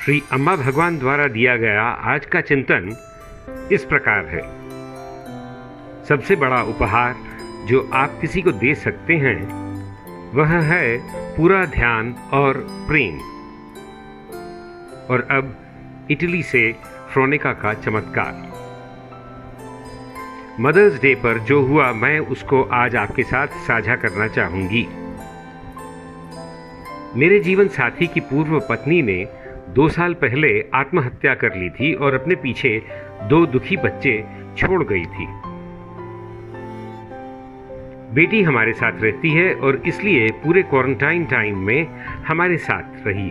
श्री अम्मा भगवान द्वारा दिया गया आज का चिंतन इस प्रकार है। सबसे बड़ा उपहार जो आप किसी को दे सकते हैं वह है पूरा ध्यान और प्रेम। और अब इटली से फ्रोनिका का चमत्कार। मदर्स डे पर जो हुआ मैं उसको आज आपके साथ साझा करना चाहूंगी। मेरे जीवन साथी की पूर्व पत्नी ने 2 साल पहले आत्महत्या कर ली थी और अपने पीछे 2 दुखी बच्चे छोड़ गई थी। बेटी हमारे साथ रहती है और इसलिए पूरे क्वारंटाइन टाइम में हमारे साथ रही।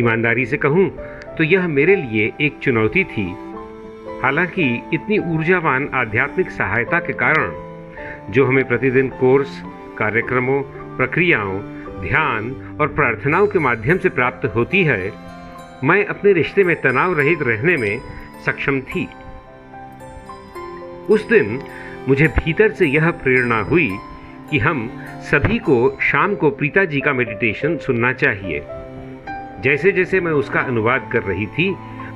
ईमानदारी से कहूं तो यह मेरे लिए एक चुनौती थी। हालांकि इतनी ऊर्जावान आध्यात्मिक सहायता के कारण जो हमें प्रतिदिन कोर्स, कार्यक्रमों, प्रक्रियाओं, ध्यान और प्रार्थनाओं के माध्यम से प्राप्त होती है, मैं अपने रिश्ते में तनाव रहित रहने में सक्षम थी। उस दिन मुझे भीतर से यह प्रेरणा हुई कि हम सभी को शाम को प्रीता जी का मेडिटेशन सुनना चाहिए। जैसे जैसे मैं उसका अनुवाद कर रही थी,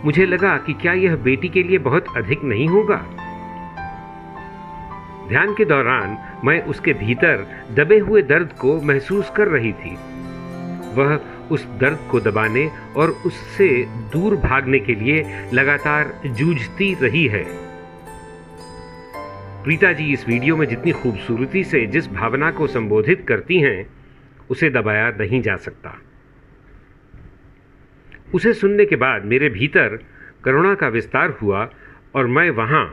मुझे लगा कि क्या यह बेटी के लिए बहुत अधिक नहीं होगा। ध्यान के दौरान मैं उसके भीतर दबे हुए दर्द को महसूस कर रही थी। वह उस दर्द को दबाने और उससे दूर भागने के लिए लगातार जूझती रही है। प्रीता जी इस वीडियो में जितनी खूबसूरती से जिस भावना को संबोधित करती हैं, उसे दबाया नहीं जा सकता। उसे सुनने के बाद मेरे भीतर करुणा का विस्तार हुआ और मैं वहाँ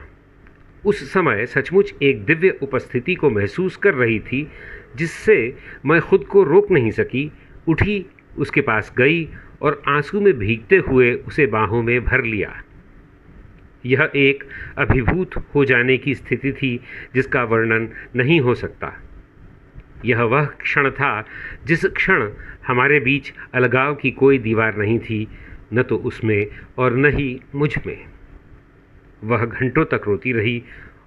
उस समय सचमुच एक दिव्य उपस्थिति को महसूस कर रही थी, जिससे मैं खुद को रोक नहीं सकी। उठी, उसके पास गई और आंसू में भीगते हुए उसे बाहों में भर लिया। यह एक अभिभूत हो जाने की स्थिति थी जिसका वर्णन नहीं हो सकता। यह वह क्षण था जिस क्षण हमारे बीच अलगाव की कोई दीवार नहीं थी, न तो उसमें और न ही मुझ में। वह घंटों तक रोती रही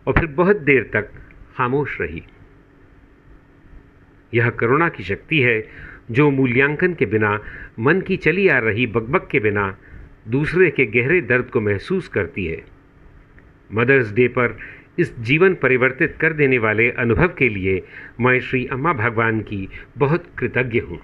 और फिर बहुत देर तक खामोश रही। यह करुणा की शक्ति है जो मूल्यांकन के बिना, मन की चली आ रही बकबक के बिना दूसरे के गहरे दर्द को महसूस करती है। मदर्स डे पर इस जीवन परिवर्तित कर देने वाले अनुभव के लिए मैं श्री अम्मा भगवान की बहुत कृतज्ञ हूँ।